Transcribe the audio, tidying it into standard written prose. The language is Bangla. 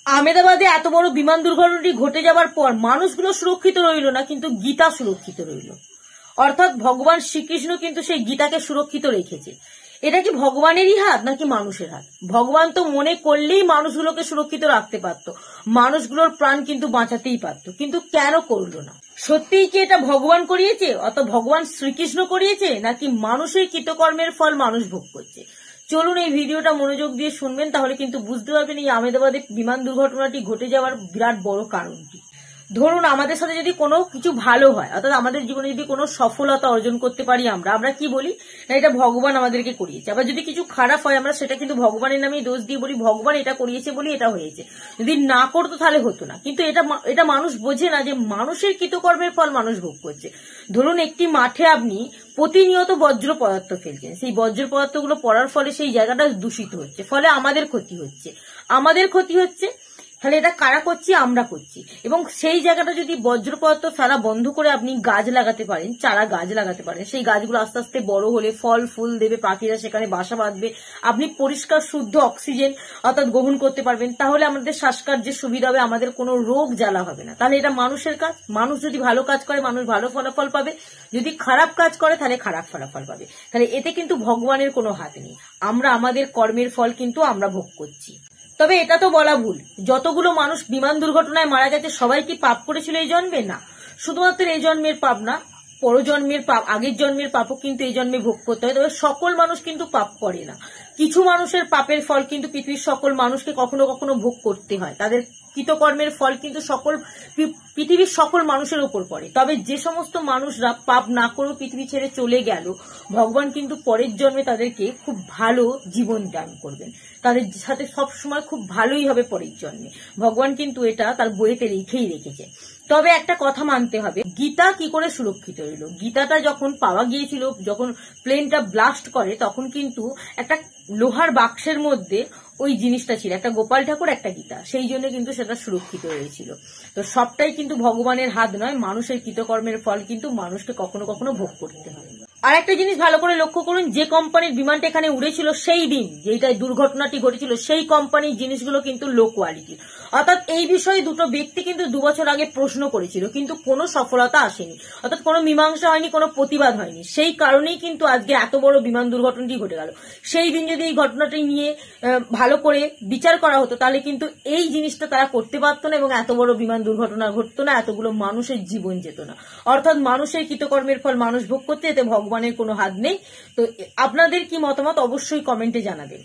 আহমেদাবাদে এত বড় বিমান দুর্ঘটনাটি ঘটে যাবার পর মানুষগুলো সুরক্ষিত রইল না, কিন্তু গীতা সুরক্ষিত রইল। অর্থাৎ ভগবান শ্রীকৃষ্ণ কিন্তু সেই গীতাকে সুরক্ষিত রেখেছে। এটা কি ভগবানেরই হাত নাকি মানুষের হাত? ভগবান তো মনে করলেই মানুষগুলোকে সুরক্ষিত রাখতে পারতো, মানুষগুলোর প্রাণ কিন্তু বাঁচাতেই পারতো, কিন্তু কেন করলো না? সত্যিই কি এটা ভগবান করিয়েছে, অত ভগবান শ্রীকৃষ্ণ করিয়েছে, নাকি মানুষের কৃতকর্মের ফল মানুষ ভোগ করছে? চলুন এই ভিডিওটা মনোযোগ দিয়ে শুনবেন, তাহলে কিন্তু বুঝতে পারবেন এই আহমেদাবাদে বিমান দুর্ঘটনাটি ঘটে যাওয়ার বিরাট বড় কারণটি। ধরুন আমাদের সাথে যদি কোনো কিছু ভালো হয়, অর্থাৎ আমাদের জীবনে যদি কোনো সফলতা অর্জন করতে পারি আমরা কি বলি না, এটা ভগবান আমাদেরকে করিয়েছে। আবার যদি কিছু খারাপ হয় আমরা সেটা কিন্তু ভগবানের নামেই দোষ দিয়ে বলি, ভগবান এটা করিয়েছে বলি এটা হয়েছে, যদি না করতো তাহলে হতো না। কিন্তু এটা মানুষ বোঝে না যে মানুষের কৃতকর্মের ফল মানুষ ভোগ করছে। ধরুন একটি মাঠে আপনি প্রতিনিয়ত বজ্র পদার্থ ফেলছেন, সেই বজ্র পদার্থগুলো পড়ার ফলে সেই জায়গাটা দূষিত হচ্ছে, ফলে আমাদের ক্ষতি হচ্ছে। তাহলে এটা কারা করছি? আমরা করছি। এবং সেই জায়গাটা যদি বজ্র পদার্থ ফেলা বন্ধ করে আপনি গাছ লাগাতে পারেন, চারা গাছ লাগাতে পারেন, সেই গাছগুলো আস্তে আস্তে বড় হলে ফল ফুল দেবে, পাখিরা সেখানে বাসা বাঁধবে, আপনি পরিষ্কার শুদ্ধ অক্সিজেন অর্থাৎ গ্রহণ করতে পারবেন, তাহলে আমাদের শ্বাসকার্যের সুবিধা হবে, আমাদের কোনো রোগ জ্বালা হবে না। তাহলে এটা মানুষের কাজ। মানুষ যদি ভালো কাজ করে মানুষ ভালো ফলাফল পাবে, যদি খারাপ কাজ করে তাহলে খারাপ ফলাফল পাবে। তাহলে এতে কিন্তু ভগবানের কোনো হাত নেই, আমরা আমাদের কর্মের ফল কিন্তু আমরা ভোগ করছি। তবে এটা তো বলা ভুল, যতগুলো মানুষ বিমান দুর্ঘটনায় মারা গেছে সবাই কি পাপ করেছিল এই জন্মে? না, শুধুমাত্র এই জন্মের পাপ না, পরজন্মের পাপ, আগের জন্মের পাপও কিন্তু এই জন্মে ভোগ করতে হয়। তবে সকল মানুষ কিন্তু পাপ করে না, কিছু মানুষের পাপের ফল কিন্তু পৃথিবীর সকল মানুষকে কখনো কখনো ভোগ করতে হয়, তাদের কৃতকর্মের ফল কিন্তু পৃথিবীর সকল মানুষের উপর পড়ে। তবে যে সমস্ত মানুষরা পাপ না করেও পৃথিবী ছেড়ে চলে গেল, ভগবান কিন্তু পরের জন্মে তাদেরকে খুব ভালো জীবন দান করবেন, তাদের সাথে সবসময় খুব ভালোই হবে পরের জন্মে। ভগবান কিন্তু এটা তার বইতে লিখেই রেখেছে। তবে একটা কথা মানতে হবে, গীতা কি করে সুরক্ষিত রইল? গীতাটা যখন পাওয়া গিয়েছিল, যখন প্লেনটা ব্লাস্ট করে, তখন কিন্তু একটা লোহার বাক্সের মধ্যে ওই জিনিসটা ছিল, একটা গোপাল ঠাকুর একটা গীতা, সেই জন্য কিন্তু সেটা সুরক্ষিত রয়েছিল। তো সবটাই কিন্তু ভগবানের হাত নয়, মানুষের কৃতকর্মের ফল কিন্তু মানুষকে কখনো কখনো ভোগ করতে হয়। আর একটা জিনিস ভালো করে লক্ষ্য করুন, যে কোম্পানির বিমানটা এখানে উড়েছিল সেই দিন যেটাই দুর্ঘটনাটি ঘটেছিল, সেই কোম্পানির জিনিসগুলো কিন্তু লো কোয়ালিটির। অর্থাৎ এই বিষয়ে দুটো ব্যক্তি কিন্তু 2 বছর আগে প্রশ্ন করেছিল, কিন্তু কোনো সফলতা আসেনি, অর্থাৎ কোনো মীমাংসা হয়নি, কোনো প্রতিবাদ হয়নি। সেই কারণেই কিন্তু আজকে এত বড় বিমান দুর্ঘটনাটি ঘটে গেল। সেই দিন যদি এই ঘটনাটি নিয়ে ভালো করে বিচার করা হতো, তাহলে কিন্তু এই জিনিসটা তারা করতে পারতো না এবং এত বড় বিমান দুর্ঘটনা ঘটতো না, এতগুলো মানুষের জীবন যেত না। অর্থাৎ মানুষের কৃতকর্মের ফল মানুষ ভোগ করতে, এতে ভগবানের কোনো হাত নেই। তো আপনাদের কি মতামত অবশ্যই কমেন্টে জানাবেন।